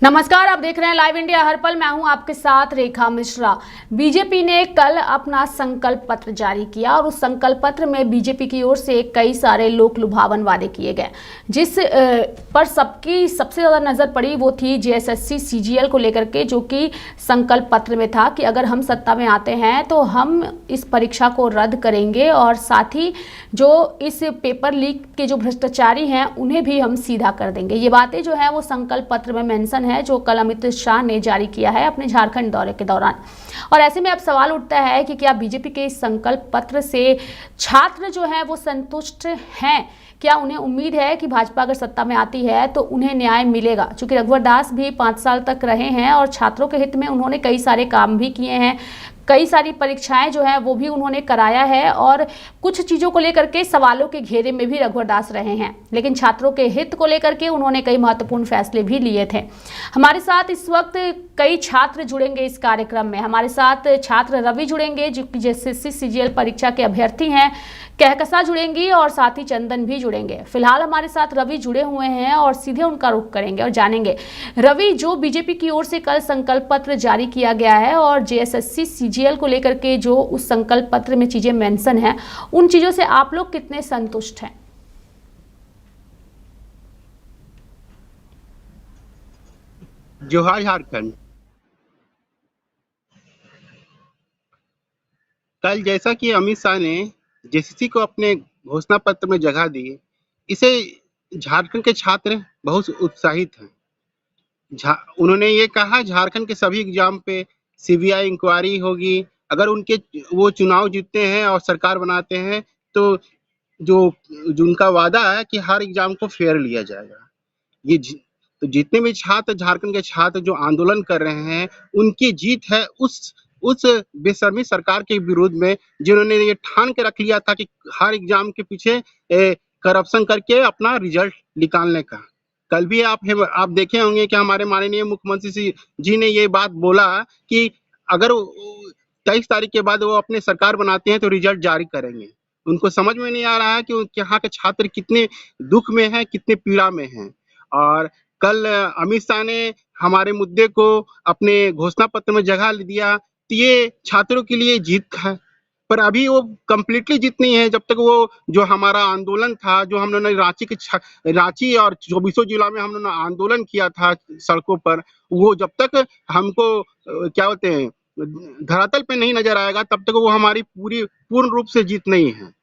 नमस्कार, आप देख रहे हैं लाइव इंडिया हर पल। मैं हूं आपके साथ रेखा मिश्रा। बीजेपी ने कल अपना संकल्प पत्र जारी किया और उस संकल्प पत्र में बीजेपी की ओर से कई सारे लोक लुभावन वादे किए गए। जिस पर सबकी सबसे ज़्यादा नज़र पड़ी वो थी जेएसएससी सीजीएल को लेकर के, जो कि संकल्प पत्र में था कि अगर हम सत्ता में आते हैं तो हम इस परीक्षा को रद्द करेंगे और साथ ही जो इस पेपर लीक के जो भ्रष्टाचारी हैं उन्हें भी हम सीधा कर देंगे। ये बातें जो है वो संकल्प पत्र में मेंशन है, जो कल अमित शाह ने जारी किया है अपने झारखंड दौरे के दौरान। और ऐसे में अब सवाल उठता है कि क्या बीजेपी के इस संकल्प पत्र से छात्र जो है वो संतुष्ट हैं? क्या उन्हें उम्मीद है कि भाजपा अगर सत्ता में आती है तो उन्हें न्याय मिलेगा? चूंकि रघुवर दास भी 5 साल तक रहे हैं और छात्रों के हित में उन्होंने कई सारे काम भी किए हैं, कई सारी परीक्षाएं जो है वो भी उन्होंने कराया है और कुछ चीज़ों को लेकर के सवालों के घेरे में भी रघुवर दास रहे हैं, लेकिन छात्रों के हित को लेकर के उन्होंने कई महत्वपूर्ण फैसले भी लिए थे। हमारे साथ इस वक्त कई छात्र जुड़ेंगे इस कार्यक्रम में। हमारे साथ छात्र रवि जुड़ेंगे जो कि जेएसएससी सीजीएल परीक्षा के अभ्यर्थी हैं, कहकसा जुड़ेंगी और साथ ही चंदन भी जुड़ेंगे। फिलहाल हमारे साथ रवि जुड़े हुए हैं और सीधे उनका रुख करेंगे और जानेंगे। रवि, जो बीजेपी की ओर से कल संकल्प पत्र जारी किया गया है और जेएसएससी सीजीएल को लेकर के जो उस संकल्प पत्र में चीजें मेंशन हैं, उन चीजों से आप लोग कितने संतुष्ट हैं? जोहार झारखंड। कल जैसा कि अमित शाह ने जेसीसी को अपने घोषणा पत्र में जगह दी, इसे झारखंड के छात्र बहुत उत्साहित हैं। उन्होंने ये कहा झारखंड के सभी एग्जाम पे सीबीआई इंक्वायरी होगी। अगर उनके वो चुनाव जीतते हैं और सरकार बनाते हैं तो जो जो उनका वादा है कि हर एग्जाम को फेयर लिया जाएगा। ये तो जितने भी छात्र, झारखंड के छात्र जो आंदोलन कर रहे हैं, उनकी जीत है उस बेशर्मी सरकार के विरोध में, जिन्होंने ये ठान के रख लिया था कि हर एग्जाम के पीछे करप्शन करके अपना रिजल्ट निकालने का। कल भी आप देखे होंगे कि हमारे माननीय मुख्यमंत्री जी ने ये बात बोला कि अगर 23 तारीख के बाद वो अपने सरकार बनाते हैं तो रिजल्ट जारी करेंगे। उनको समझ में नहीं आ रहा है कि यहाँ के छात्र कितने दुख में हैं, कितने पीड़ा में हैं। और कल अमित शाह ने हमारे मुद्दे को अपने घोषणा पत्र में जगह दिया, तो ये छात्रों के लिए जीत है। पर अभी वो कंप्लीटली जीत नहीं है। जब तक वो जो हमारा आंदोलन था, जो हम लोगों ने रांची और 24 जिला में हम लोगों ने आंदोलन किया था सड़कों पर, वो जब तक हमको क्या बोलते हैं धरातल पे नहीं नजर आएगा, तब तक वो हमारी पूर्ण रूप से जीत नहीं है।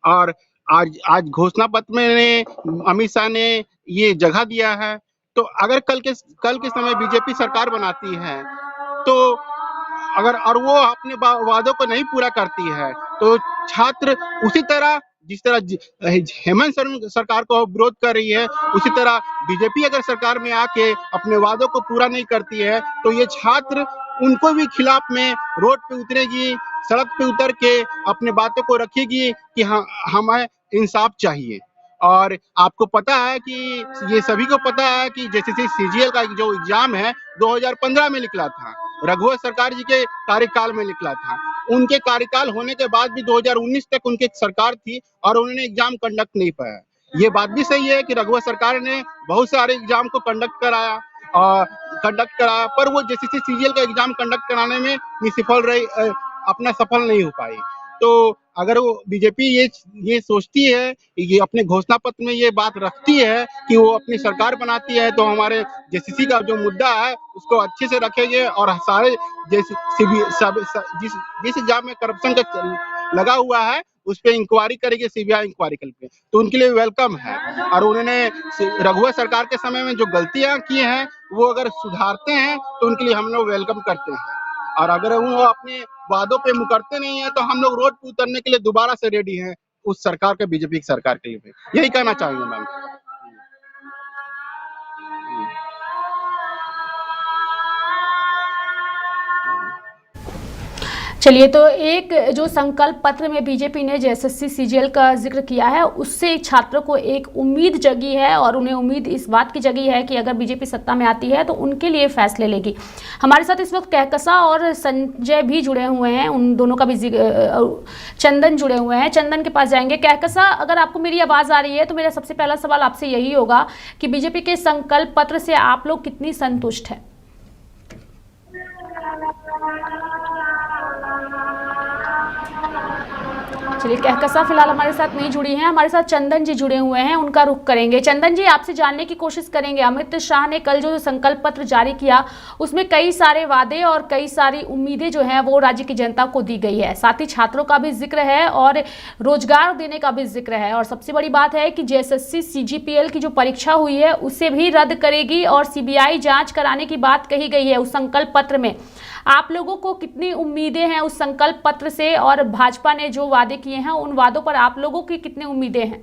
और आज घोषणा पत्र में अमित शाह ने ये जगह दिया है, तो अगर कल के समय बीजेपी सरकार बनाती है तो अगर और वो अपने वादों को नहीं पूरा करती है तो छात्र उसी तरह, जिस तरह हेमंत सोरेन सरकार को विरोध कर रही है, उसी तरह बीजेपी अगर सरकार में आके अपने वादों को पूरा नहीं करती है तो ये छात्र उनको भी खिलाफ में रोड पे उतरेगी, सड़क पे उतर के अपने बातों को रखेगी कि हमें इंसाफ चाहिए। और आपको पता है कि ये सभी को पता है कि जैसे सीजीएल का जो एग्जाम है 2015 में निकला था, रघुवर सरकार जी के कार्यकाल में निकला था। उनके कार्यकाल होने के बाद भी 2019 तक उनकी सरकार थी और उन्होंने एग्जाम कंडक्ट नहीं पाया। ये बात भी सही है कि रघुवर सरकार ने बहुत सारे एग्जाम को कंडक्ट कराया, पर वो जेसीसी सीजीएल का एग्जाम कंडक्ट कराने में निष्फल रही, अपना सफल नहीं हो पाई। तो अगर वो बीजेपी ये सोचती है, ये अपने घोषणा पत्र में ये बात रखती है कि वो अपनी सरकार बनाती है तो हमारे जेसीसी का जो मुद्दा है उसको अच्छे से रखेंगे और सारे जिस एग्जाम में करप्शन का लगा हुआ है उस पर इंक्वायरी करेंगे, सीबीआई इंक्वायरी करेंगे, तो उनके लिए वेलकम है। और उन्होंने रघुवर सरकार के समय में जो गलतियां की हैं वो अगर सुधारते हैं तो उनके लिए हम लोग वेलकम करते हैं। और अगर वो अपने वादों पे मुकरते नहीं है तो हम लोग रोड पे उतरने के लिए दोबारा से रेडी हैं उस सरकार के, बीजेपी की सरकार के लिए। यही कहना चाहेंगे मैम। चलिए, तो एक जो संकल्प पत्र में बीजेपी ने जेएसएससी सीजीएल का जिक्र किया है, उससे छात्रों को एक उम्मीद जगी है और उन्हें उम्मीद इस बात की जगी है कि अगर बीजेपी सत्ता में आती है तो उनके लिए फैसले लेगी। हमारे साथ इस वक्त कहकसा और संजय भी जुड़े हुए हैं, उन दोनों का भी चंदन जुड़े हुए हैं। चंदन के पास जाएंगे। कहकसा, अगर आपको मेरी आवाज़ आ रही है तो मेरा सबसे पहला सवाल आपसे यही होगा कि बीजेपी के संकल्प पत्र से आप लोग कितनी संतुष्ट हैं? चलिए, कहकसा फिलहाल हमारे साथ नहीं जुड़ी हैं। हमारे साथ चंदन जी जुड़े हुए हैं, उनका रुख करेंगे। चंदन जी, आपसे जानने की कोशिश करेंगे, अमित शाह ने कल जो संकल्प पत्र जारी किया उसमें कई सारे वादे और कई सारी उम्मीदें जो हैं वो राज्य की जनता को दी गई है। साथ ही छात्रों का भी जिक्र है और रोजगार देने का भी जिक्र है, और सबसे बड़ी बात है कि जेएसएससी सीजीपीएल की जो परीक्षा हुई है उसे भी रद्द करेगी और सीबीआई जांच कराने की बात कही गई है उस संकल्प पत्र में। आप लोगों को कितनी उम्मीदें हैं उस संकल्प पत्र से, और भाजपा ने जो वादे किए हैं उन वादों पर आप लोगों की कितनी उम्मीदें हैं?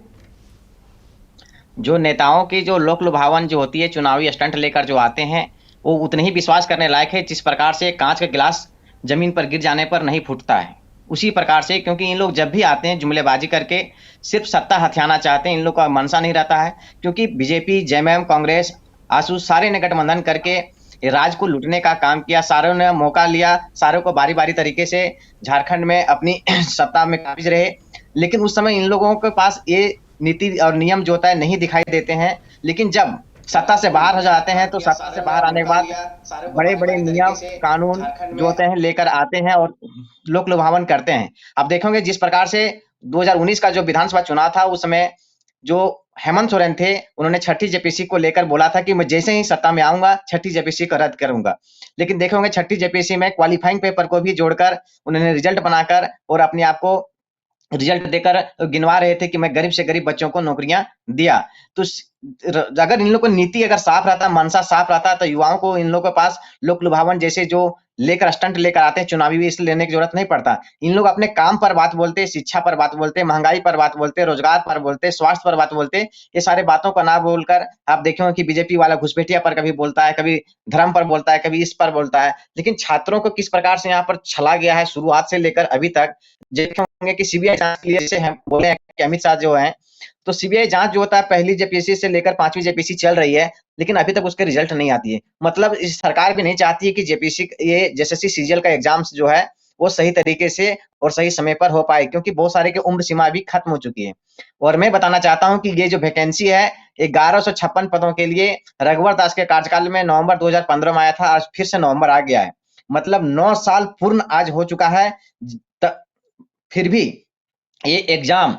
जो नेताओं की जो लोक लुभावन जो होती है, चुनावी स्टंट लेकर जो आते हैं, वो उतने ही विश्वास करने लायक है जिस प्रकार से कांच का गिलास जमीन पर गिर जाने पर नहीं फूटता है, उसी प्रकार से। क्योंकि इन लोग जब भी आते हैं जुमलेबाजी करके सिर्फ सत्ता हथियाना चाहते हैं, इन लोग का मनसा नहीं रहता है। क्योंकि बीजेपी, जेएमएम, कांग्रेस, आसू सारे ने गठबंधन करके राज को लूटने का काम किया। सारों ने मौका लिया, सारों को बारी बारी तरीके से झारखंड में अपनी सत्ता में काबिज रहे, लेकिन उस समय इन लोगों के पास ये नीति और नियम जो होता है नहीं दिखाई देते हैं। लेकिन जब सत्ता से बाहर हो जाते हैं तो सत्ता से बाहर आने के बाद बड़े बड़े नियम कानून जो होते हैं लेकर आते हैं और लोक लुभावन करते हैं। अब देखोगे जिस प्रकार से 2019 का जो विधानसभा चुनाव था, उस समय जो हेमंत सोरेन थे, उन्होंने छठी जेपीसी को लेकर बोला था कि मैं जैसे ही सत्ता में आऊंगा छठी जेपीसी को रद्द करूंगा। लेकिन देखोगे छठी जेपीसी में क्वालिफाइंग पेपर को भी जोड़कर उन्होंने रिजल्ट बनाकर और अपने आप को रिजल्ट देकर गिनवा रहे थे कि मैं गरीब से गरीब बच्चों को नौकरियां दिया। तो अगर इन लोगों को नीति अगर साफ रहता, मनसा साफ रहता, तो युवाओं को इन लोगों के पास लोक लुभावन जैसे जो लेकर स्टंट लेकर आते हैं चुनावी भी, इसलिए लेने की जरूरत नहीं पड़ता। इन लोग अपने काम पर बात बोलते, शिक्षा पर बात बोलते, महंगाई पर बात बोलते, रोजगार पर बोलते, स्वास्थ्य पर बात बोलते। ये सारे बातों को ना बोलकर आप देखेंगे कि बीजेपी वाला घुसपैठिया पर कभी बोलता है, कभी धर्म पर बोलता है, कभी इस पर बोलता है। लेकिन छात्रों को किस प्रकार से यहाँ पर छला गया है शुरुआत से लेकर अभी तक, देखेंगे कि सीबीआई जांच के लिए से हम बोले हैं कि अमित शाह जो है, तो सीबीआई जांच जो होता है पहली जेपीसी से लेकर 5वीं जेपीसी चल रही है, लेकिन अभी तक उसके रिजल्ट नहीं आती है। मतलब इस सरकार भी नहीं चाहती है कि जेपीसी ये जेएसएससी सीजीएल का एग्जाम्स जो है वो सही तरीके से और सही समय पर हो पाए, क्योंकि बहुत सारे की उम्र सीमा भी खत्म हो चुकी है। और मैं बताना चाहता हूं कि ये जो वैकेंसी है 1156 पदों के लिए रघुवर दास के कार्यकाल में नवंबर 2015 में आया था, आज फिर से नवंबर आ गया है। मतलब 9 साल पूर्ण आज हो चुका है, फिर भी ये एग्जाम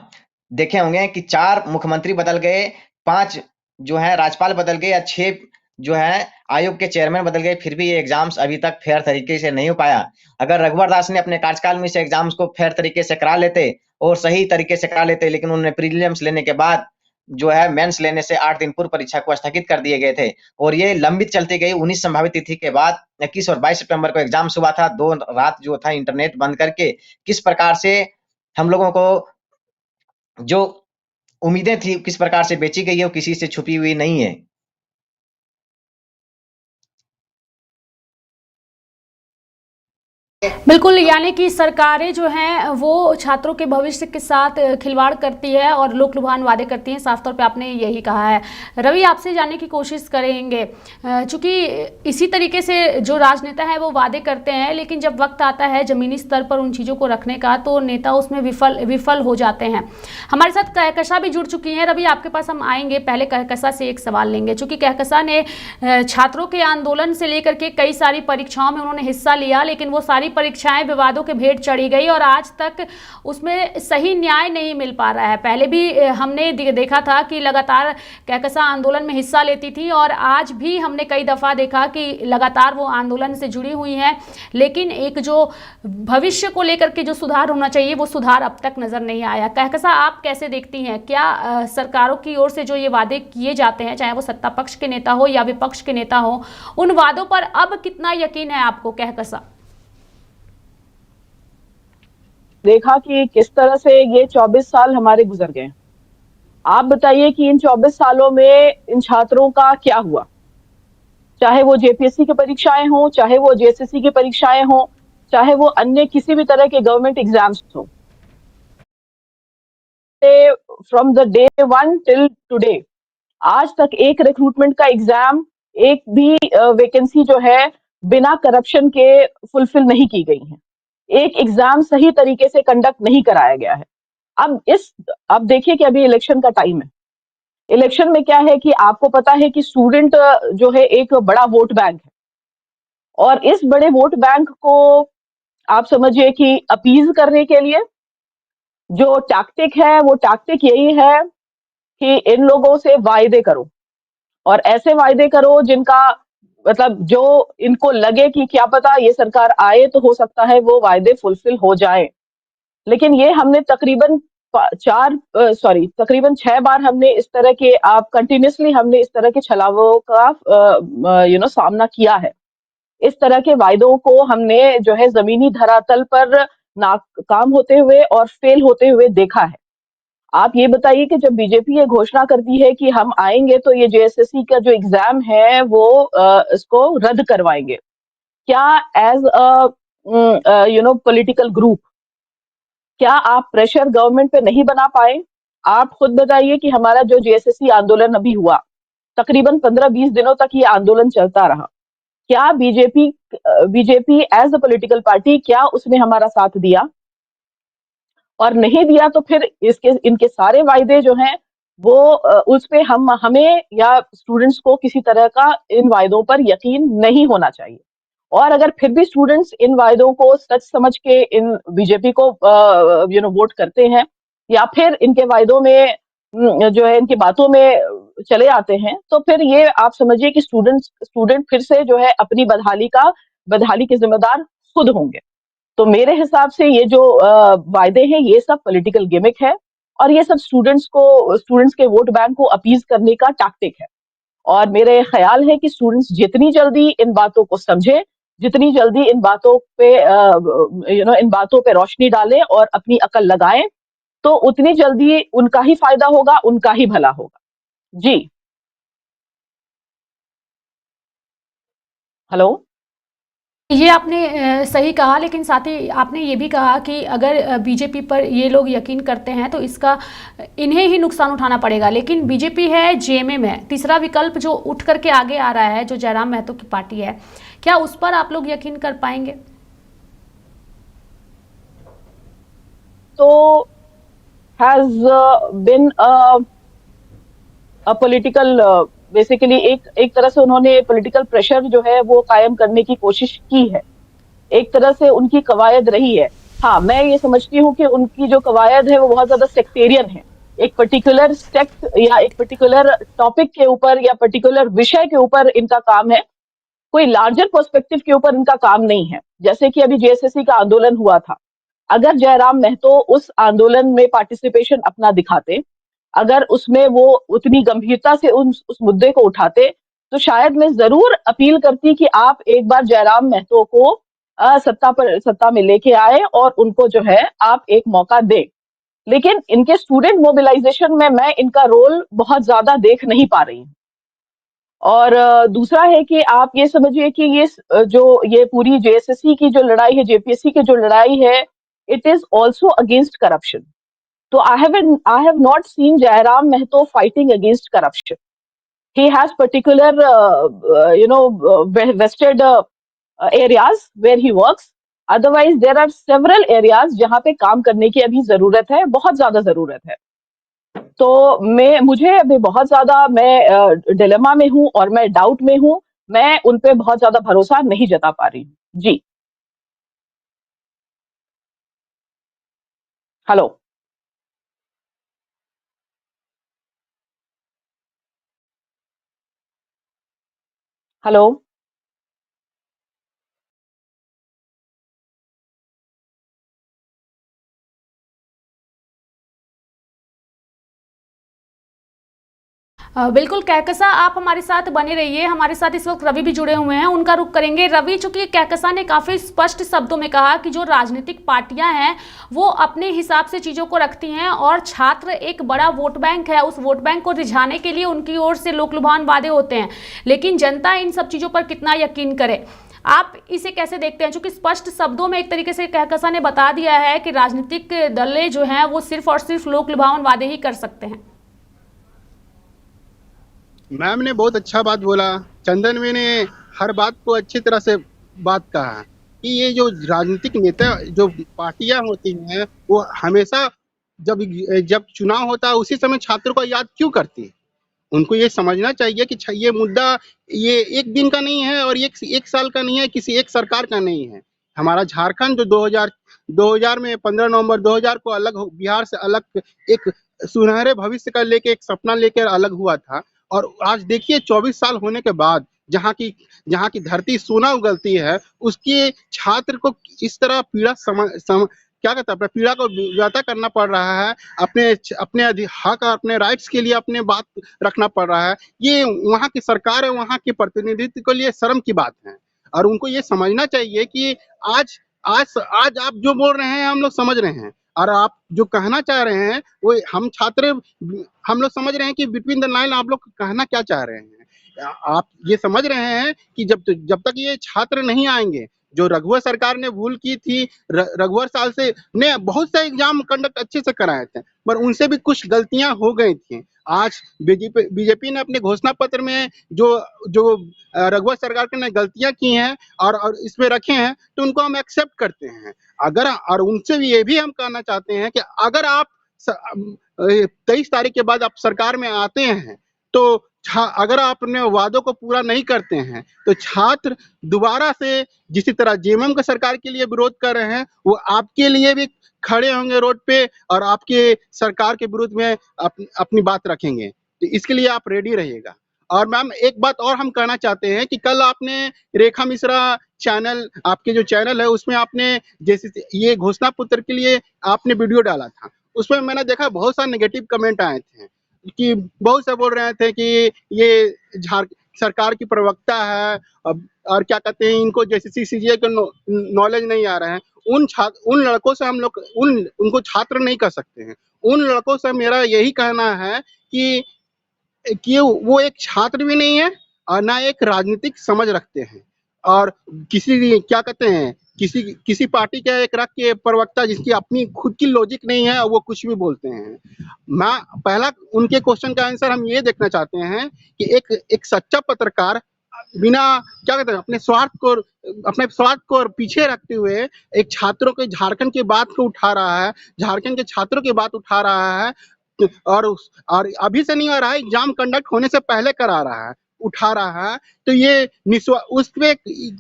देखे होंगे कि 4 मुख्यमंत्री बदल गए, 5 जो है राज्यपाल बदल गए, या 6 जो है आयोग के चेयरमैन बदल गए, फिर भी ये एग्जाम्स अभी तक फेयर तरीके से नहीं हो पाया। अगर रघुवर दास ने अपने कार्यकाल में इस एग्जाम्स को फेयर तरीके से करा लेते और सही तरीके से करा लेते, लेकिन उन्होंने प्रीलिम्स लेने के बाद जो है मेंस लेने से 8 दिन पूर्व परीक्षा को स्थगित कर दिए गए थे, और ये लंबित चलती गई। 19 संभावित तिथि के बाद 21 और 22 सितंबर को एग्जाम हुआ था, 2 रात जो था इंटरनेट बंद करके। किस प्रकार से हम लोगों को जो उम्मीदें थी किस प्रकार से बेची गई है, वो किसी से छुपी हुई नहीं है। बिल्कुल, यानी कि सरकारें जो हैं वो छात्रों के भविष्य के साथ खिलवाड़ करती है और लोक लुभावन वादे करती हैं, साफ तौर पे आपने यही कहा है। रवि, आपसे जानने की कोशिश करेंगे, चूंकि इसी तरीके से जो राजनेता है वो वादे करते हैं, लेकिन जब वक्त आता है ज़मीनी स्तर पर उन चीज़ों को रखने का तो नेता उसमें विफल हो जाते हैं। हमारे साथ कहकसा भी जुड़ चुकी हैं। रवि, आपके पास हम आएंगे, पहले कहकसा से एक सवाल लेंगे, चूँकि कहकसा ने छात्रों के आंदोलन से लेकर के कई सारी परीक्षाओं में उन्होंने हिस्सा लिया, लेकिन वो सारी परीक्षाएं विवादों के भेंट चढ़ी गई और आज तक उसमें सही न्याय नहीं मिल पा रहा है। पहले भी हमने देखा था कि लगातार कहकसा आंदोलन में हिस्सा लेती थी, और आज भी हमने कई दफ़ा देखा कि लगातार वो आंदोलन से जुड़ी हुई हैं, लेकिन एक जो भविष्य को लेकर के जो सुधार होना चाहिए वो सुधार अब तक नज़र नहीं आया। कहकसा, आप कैसे देखती हैं, क्या सरकारों की ओर से जो ये वादे किए जाते हैं, चाहे वो सत्ता पक्ष के नेता हो या विपक्ष के नेता हो, उन वादों पर अब कितना यकीन है आपको? कहकसा, देखा कि किस तरह से ये 24 साल हमारे गुजर गए। आप बताइए कि इन 24 सालों में इन छात्रों का क्या हुआ, चाहे वो जेपीएससी की परीक्षाएं हों, चाहे वो जेएसएससी की परीक्षाएं हों, चाहे वो अन्य किसी भी तरह के गवर्नमेंट एग्जाम्स हो, from the day 1 till today आज तक एक रिक्रूटमेंट का एग्जाम, एक भी वैकेंसी जो है बिना करप्शन के फुलफिल नहीं की गई है। एक एग्जाम सही तरीके से कंडक्ट नहीं कराया गया है। अब देखिए कि अभी इलेक्शन का टाइम है। इलेक्शन में क्या है कि आपको पता है कि स्टूडेंट जो है एक बड़ा वोट बैंक है, और इस बड़े वोट बैंक को आप समझिए कि अपीज करने के लिए जो टैक्टिक है, वो टैक्टिक यही है कि इन लोगों से वायदे करो, और ऐसे वायदे करो जिनका मतलब जो इनको लगे कि क्या पता ये सरकार आए तो हो सकता है वो वायदे फुलफिल हो जाए। लेकिन ये हमने तकरीबन 6 बार हमने इस तरह के कंटिन्यूसली हमने इस तरह के छलावों का सामना किया है। इस तरह के वायदों को हमने जो है जमीनी धरातल पर नाकाम होते हुए और फेल होते हुए देखा है। आप ये बताइए कि जब बीजेपी ये घोषणा करती है कि हम आएंगे तो ये जेएसएससी का जो एग्जाम है वो इसको रद्द करवाएंगे, क्या एज पॉलिटिकल ग्रुप क्या आप प्रेशर गवर्नमेंट पे नहीं बना पाए? आप खुद बताइए कि हमारा जो जेएसएससी आंदोलन अभी हुआ, तकरीबन 15-20 दिनों तक ये आंदोलन चलता रहा। क्या BJP as a political party क्या उसने हमारा साथ दिया? और नहीं दिया तो फिर इनके सारे वायदे जो हैं वो उस पे हमें या स्टूडेंट्स को किसी तरह का इन वायदों पर यकीन नहीं होना चाहिए। और अगर फिर भी स्टूडेंट्स इन वायदों को सच समझ के इन बीजेपी को वोट करते हैं, या फिर इनके वायदों में जो है इनकी बातों में चले आते हैं, तो फिर ये आप समझिए कि स्टूडेंट फिर से जो है अपनी बदहाली के जिम्मेदार खुद होंगे। तो मेरे हिसाब से ये जो वायदे हैं ये सब पॉलिटिकल गिमिक है, और ये सब स्टूडेंट्स के वोट बैंक को अपीज करने का टैक्टिक है। और मेरे ख्याल है कि स्टूडेंट्स जितनी जल्दी इन बातों को समझे, जितनी जल्दी इन बातों पे रोशनी डालें और अपनी अकल लगाएं, तो उतनी जल्दी उनका ही फायदा होगा, उनका ही भला होगा। जी। हेलो। ये आपने सही कहा, लेकिन साथ ही आपने ये भी कहा कि अगर बीजेपी पर ये लोग यकीन करते हैं तो इसका इन्हें ही नुकसान उठाना पड़ेगा। लेकिन बीजेपी है, जेएमएम है, तीसरा विकल्प जो उठ करके आगे आ रहा है, जो जयराम महतो की पार्टी है, क्या उस पर आप लोग यकीन कर पाएंगे? तो हैज बिन पॉलिटिकल बेसिकली एक तरह से उन्होंने पॉलिटिकल प्रेशर जो है वो कायम करने की कोशिश की है। एक तरह से उनकी कवायद रही है। हाँ, मैं ये समझती हूँ कि उनकी जो कवायद है वो बहुत ज्यादा सेक्टेरियन है। एक पर्टिकुलर सेक्ट या एक पर्टिकुलर टॉपिक के ऊपर या पर्टिकुलर विषय के ऊपर इनका काम है, कोई लार्जर पर्सपेक्टिव के ऊपर इनका काम नहीं है। जैसे कि अभी जेएसएससी का आंदोलन हुआ था, अगर जयराम महतो उस आंदोलन में पार्टिसिपेशन अपना दिखाते, अगर उसमें वो उतनी गंभीरता से उस मुद्दे को उठाते, तो शायद मैं जरूर अपील करती कि आप एक बार जयराम महतो को सत्ता में लेके आए और उनको जो है आप एक मौका दें। लेकिन इनके स्टूडेंट मोबिलाइजेशन में मैं इनका रोल बहुत ज्यादा देख नहीं पा रही हूँ। और दूसरा है कि आप ये समझिए कि ये पूरी जेएसएससी की जो लड़ाई है, जेपीएससी की जो लड़ाई है, it is also against corruption. तो I have not seen Jairam Mahto fighting against corruption. He has particular, vested areas where he works. Otherwise, there are several areas जहाँ पे काम करने की अभी जरूरत है, बहुत ज्यादा जरूरत है। तो मुझे अभी बहुत ज्यादा मैं डिलेमा में हूँ और मैं डाउट में हूँ। मैं उन पे बहुत ज्यादा भरोसा नहीं जता पा रही हूँ। जी। हेलो। हेलो। बिल्कुल कहकसा, आप हमारे साथ बने रहिए। हमारे साथ इस वक्त रवि भी जुड़े हुए हैं, उनका रुख करेंगे। रवि, चूंकि कहकसा ने काफ़ी स्पष्ट शब्दों में कहा कि जो राजनीतिक पार्टियां हैं वो अपने हिसाब से चीज़ों को रखती हैं और छात्र एक बड़ा वोट बैंक है, उस वोट बैंक को रिझाने के लिए उनकी ओर से लोक लुभावन वादे होते हैं, लेकिन जनता इन सब चीज़ों पर कितना यकीन करे। आप इसे कैसे देखते हैं? चूंकि स्पष्ट शब्दों में एक तरीके से कहकशा ने बता दिया है कि राजनीतिक दलें जो हैं वो सिर्फ और सिर्फ लोक लुभावन वादे ही कर सकते हैं। मैम ने बहुत अच्छा बात बोला। चंदन में ने हर बात को अच्छी तरह से बात कहा कि ये जो राजनीतिक नेता जो पार्टियां होती हैं वो हमेशा जब जब चुनाव होता है उसी समय छात्रों को याद क्यों करती है। उनको ये समझना चाहिए कि ये मुद्दा ये एक दिन का नहीं है और एक साल का नहीं है, किसी एक सरकार का नहीं है। हमारा झारखंड जो 2000 में 15 नवंबर 2000 को बिहार से अलग एक सुनहरे भविष्य का लेके एक सपना लेकर अलग हुआ था, और आज देखिए 24 साल होने के बाद जहाँ की धरती सोना उगलती है, उसके छात्र को इस तरह क्या कहते हैं अपने पीड़ा को व्यथा करना पड़ रहा है, अपने हक और अपने राइट्स के लिए अपने बात रखना पड़ रहा है। ये वहाँ की सरकार है, वहाँ के प्रतिनिधित्व के लिए शर्म की बात है। और उनको ये समझना चाहिए कि आज आज आप जो बोल रहे हैं हम लोग समझ रहे हैं, और आप जो कहना चाह रहे हैं वो हम लोग समझ रहे हैं कि बिटवीन द लाइन आप लोग कहना क्या चाह रहे हैं। आप ये समझ रहे हैं कि जब तक ये छात्र नहीं आएंगे, जो रघुवर सरकार ने भूल की थी, रघुवर साल से ने बहुत से एग्जाम कंडक्ट अच्छे से कराए थे, पर उनसे भी कुछ गलतियां हो गई थी। आज बीजेपी ने अपने घोषणा पत्र में जो जो रघुवर सरकार ने गलतियां की हैं और इसमें रखे हैं, तो उनको हम एक्सेप्ट करते हैं। और उनसे भी ये भी हम कहना चाहते हैं कि अगर आप 23 तारीख के बाद आप सरकार में आते हैं, तो अगर आप अपने वादों को पूरा नहीं करते हैं, तो छात्र दोबारा से जिस तरह जेएमएम का सरकार के लिए विरोध कर रहे हैं, वो आपके लिए भी खड़े होंगे रोड पे और आपके सरकार के विरुद्ध में अपनी बात रखेंगे। तो इसके लिए आप रेडी रहिएगा। और मैम एक बात और हम कहना चाहते हैं कि कल आपने रेखा मिश्रा चैनल, आपके जो चैनल है उसमें आपने जैसे ये घोषणा पत्र के लिए आपने वीडियो डाला था, उसमें मैंने देखा बहुत सारे नेगेटिव कमेंट आए थे कि बहुत से बोल रहे थे कि ये सरकार की प्रवक्ता है और क्या कहते हैं, इनको जेसीसी सीजीए का नॉलेज नहीं आ रहा है। उन लड़कों से हम लोग उनको छात्र नहीं कर सकते हैं। उन लड़कों से मेरा यही कहना है कि वो एक छात्र भी नहीं है और ना एक राजनीतिक समझ रखते हैं, और क्या कहते हैं किसी पार्टी का एक रख के प्रवक्ता जिसकी अपनी खुद की लॉजिक नहीं है और वो कुछ भी बोलते हैं। मैं पहला उनके क्वेश्चन का आंसर हम ये देखना चाहते हैं कि एक सच्चा पत्रकार बिना क्या कहते हैं अपने स्वार्थ को पीछे रखते हुए एक छात्रों के झारखंड की बात को उठा रहा है, झारखंड के छात्रों की बात उठा रहा है, और अभी से नहीं आ रहा है, एग्जाम कंडक्ट होने से पहले करा रहा है, उठा रहा है। तो ये उस पे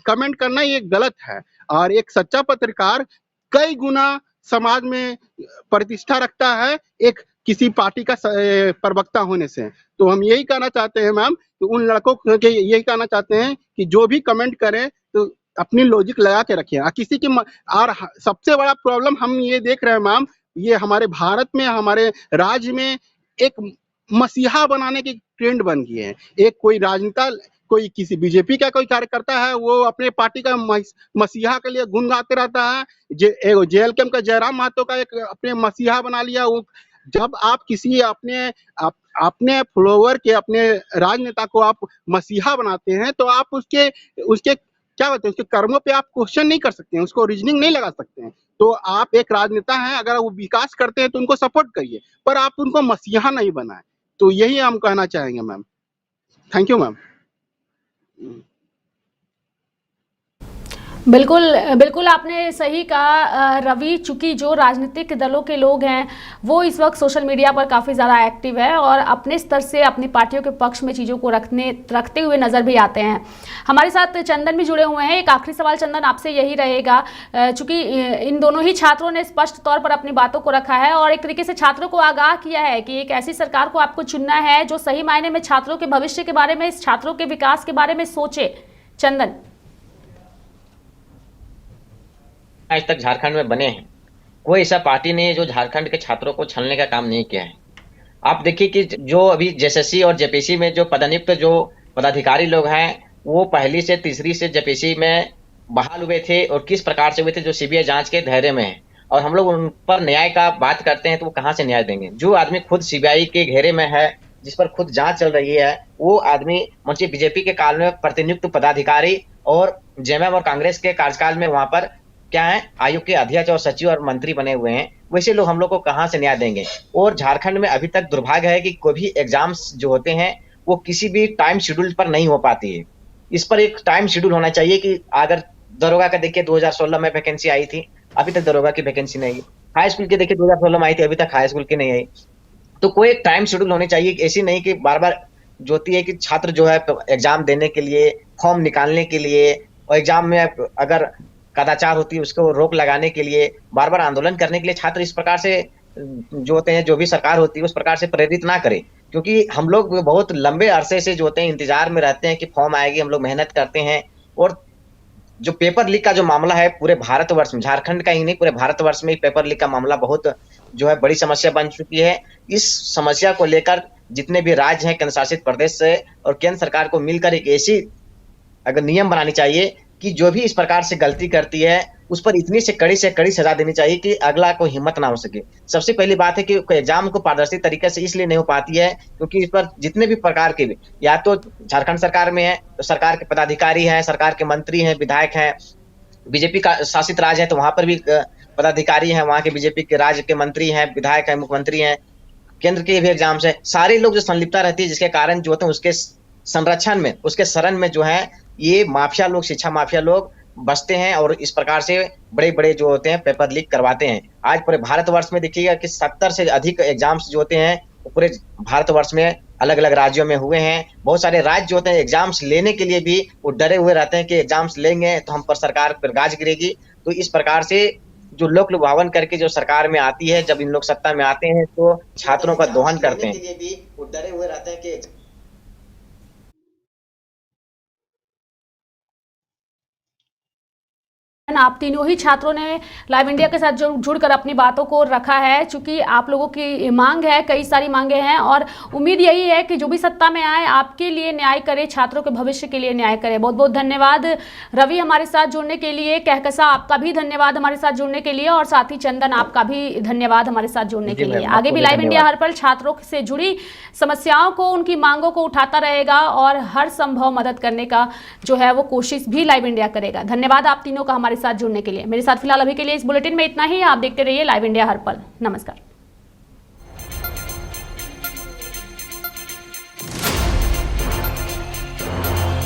कमेंट करना ये गलत है। और एक सच्चा पत्रकार कई गुना समाज में प्रतिष्ठा रखता है एक किसी पार्टी का प्रवक्ता होने से। तो हम यही कहना चाहते हैं मैम, तो उन लड़कों को यही कहना चाहते हैं कि जो भी कमेंट करें तो अपनी लॉजिक लगा के रखें। और सबसे बड़ा प्रॉब्लम हम ये देख रहे हैं मैम, ये हमारे भारत में, हमारे राज्य में एक मसीहा बनाने की ट्रेंड बन गई है। एक कोई किसी बीजेपी का कोई कार्यकर्ता है, वो अपने पार्टी का मसीहा के लिए गुण गाते रहता है। जेएलकेएम का जयराम महतो का एक अपने मसीहा बना लिया। वो जब आप किसी अपने फॉलोवर के, अपने राजनेता को आप मसीहा बनाते हैं, तो आप उसके क्या कहते हैं, उसके कर्मों पे आप क्वेश्चन नहीं कर सकते हैं, उसको रीजनिंग नहीं लगा सकते हैं। तो आप एक राजनेता हैं, अगर वो विकास करते हैं तो उनको सपोर्ट करिए, पर आप उनको मसीहा नहीं बनाए। तो यही हम कहना चाहेंगे मैम। Thank you ma'am. बिल्कुल बिल्कुल आपने सही कहा रवि। चूंकि जो राजनीतिक दलों के लोग हैं वो इस वक्त सोशल मीडिया पर काफ़ी ज़्यादा एक्टिव है और अपने स्तर से अपनी पार्टियों के पक्ष में चीज़ों को रखते हुए नज़र भी आते हैं। हमारे साथ चंदन भी जुड़े हुए हैं। एक आखिरी सवाल चंदन आपसे यही रहेगा, चूंकि इन दोनों ही छात्रों ने स्पष्ट तौर पर अपनी बातों को रखा है और एक तरीके से छात्रों को आगाह किया है कि एक ऐसी सरकार को आपको चुनना है जो सही मायने में छात्रों के भविष्य के बारे में, छात्रों के विकास के बारे में सोचे। चंदन, आज तक झारखंड में बने हैं, कोई ऐसा पार्टी नहीं है जो झारखंड के छात्रों को छलने का काम नहीं किया है। आप देखिए कि जो अभी जेएसएससी और जेपीएससी में जो पदनियुक्त जो पदाधिकारी लोग हैं, वो पहली से तीसरी से जेपीएससी में बहाल हुए थे और किस प्रकार से हुए थे, जो सीबीआई जांच के दायरे में है। और हम लोग उन पर न्याय का बात करते हैं तो वो कहाँ से न्याय देंगे? जो आदमी खुद सीबीआई के घेरे में है, जिस पर खुद जांच चल रही है, वो आदमी मुझे बीजेपी के काल में प्रतिनियुक्त पदाधिकारी और जेएमएम और कांग्रेस के कार्यकाल में वहां पर क्या है, आयोग के अध्यक्ष और सचिव और मंत्री बने हुए हैं, वैसे लोग हम लोग को कहां से न्याय देंगे। और झारखंड में अभी तक दुर्भाग्य है कि कोई भी एग्जाम्स जो होते हैं वो किसी भी टाइम शेड्यूल पर नहीं हो पाती है। इस पर एक टाइम शेड्यूल होना चाहिए कि अगर दरोगा का देखिए 2016 में वैकेंसी आई थी, अभी तक दरोगा की वैकेंसी नहीं आई। हाई स्कूल के देखिए 2016 में आई थी, अभी तक हाई स्कूल की नहीं आई। तो कोई एक टाइम शेड्यूल होनी चाहिए, ऐसी नहीं कि बार बार जो होती है कि छात्र जो है एग्जाम देने के लिए, फॉर्म निकालने के लिए और एग्जाम में अगर कदाचार होती है उसको रोक लगाने के लिए, बार बार आंदोलन करने के लिए छात्र इस प्रकार से जो होते हैं, जो भी सरकार होती है उस प्रकार से प्रेरित ना करे। क्योंकि हम लोग बहुत लंबे अरसे से जो होते हैं इंतजार में रहते हैं कि फॉर्म आएगी, हम लोग मेहनत करते हैं। और जो पेपर लीक का जो मामला है पूरे भारतवर्ष में, झारखंड का ही नहीं पूरे भारतवर्ष में पेपर लीक का मामला बहुत जो है बड़ी समस्या बन चुकी है। इस समस्या को लेकर जितने भी राज्य हैं केंद्र शासित प्रदेश से और केंद्र सरकार को मिलकर एक ऐसी अगर नियम बनानी चाहिए कि जो भी इस प्रकार से गलती करती है उस पर इतनी से कड़ी सजा देनी चाहिए कि अगला को हिम्मत ना हो सके। सबसे पहली बात है कि एग्जाम को पारदर्शी तरीके से इसलिए नहीं हो पाती है क्योंकि इस पर जितने भी प्रकार के या तो झारखंड सरकार में है तो सरकार के पदाधिकारी हैं, सरकार के मंत्री हैं, विधायक हैं, बीजेपी का शासित राज्य है तो वहां पर भी पदाधिकारी हैं, वहां के बीजेपी के राज्य के मंत्री हैं, विधायक हैं, मुख्यमंत्री हैं, केंद्र के भी एग्जाम्स है, सारे लोग जो संलिप्तता रहती है जिसके कारण जो होते हैं उसके संरक्षण में, उसके शरण में जो है ये माफिया लोग, शिक्षा माफिया लोग बसते हैं और इस प्रकार से बड़े बड़े जो होते हैं पेपर लीक करवाते हैं। आज पूरे भारतवर्ष में देखिएगा कि 70 से अधिक एग्जाम्स जो होते हैं वो पूरे भारतवर्ष में अलग अलग राज्यों में हुए हैं। बहुत सारे राज्य जो होते हैं एग्जाम्स लेने के लिए भी वो डरे हुए रहते हैं कि एग्जाम्स लेंगे तो हम पर सरकार पर गाज गिरेगी। तो इस प्रकार से जो लोक लुभावन करके जो सरकार में आती है, जब इन लोग सत्ता में आते हैं तो छात्रों का दोहन करते हैं। वो डरे हुए रहते हैं कि आप तीनों ही छात्रों ने लाइव इंडिया के साथ जुड़कर अपनी बातों को रखा है। चूंकि आप लोगों की मांग है, कई सारी मांगे हैं और उम्मीद यही है कि जो भी सत्ता में आए आपके लिए न्याय करे, छात्रों के भविष्य के लिए न्याय करे। बहुत बहुत धन्यवाद रवि हमारे साथ जुड़ने के लिए, कहकसा आपका भी धन्यवाद हमारे साथ जुड़ने के लिए और साथ ही चंदन आपका भी धन्यवाद हमारे साथ जुड़ने के लिए। आगे भी लाइव इंडिया हर पल छात्रों से जुड़ी समस्याओं को, उनकी मांगों को उठाता रहेगा और हर संभव मदद करने का जो है वो कोशिश भी लाइव इंडिया करेगा। धन्यवाद आप तीनों का हमारे साथ जुड़ने के लिए। मेरे साथ फिलहाल अभी के लिए इस बुलेटिन में इतना ही। आप देखते रहिए लाइव इंडिया हर पल। नमस्कार।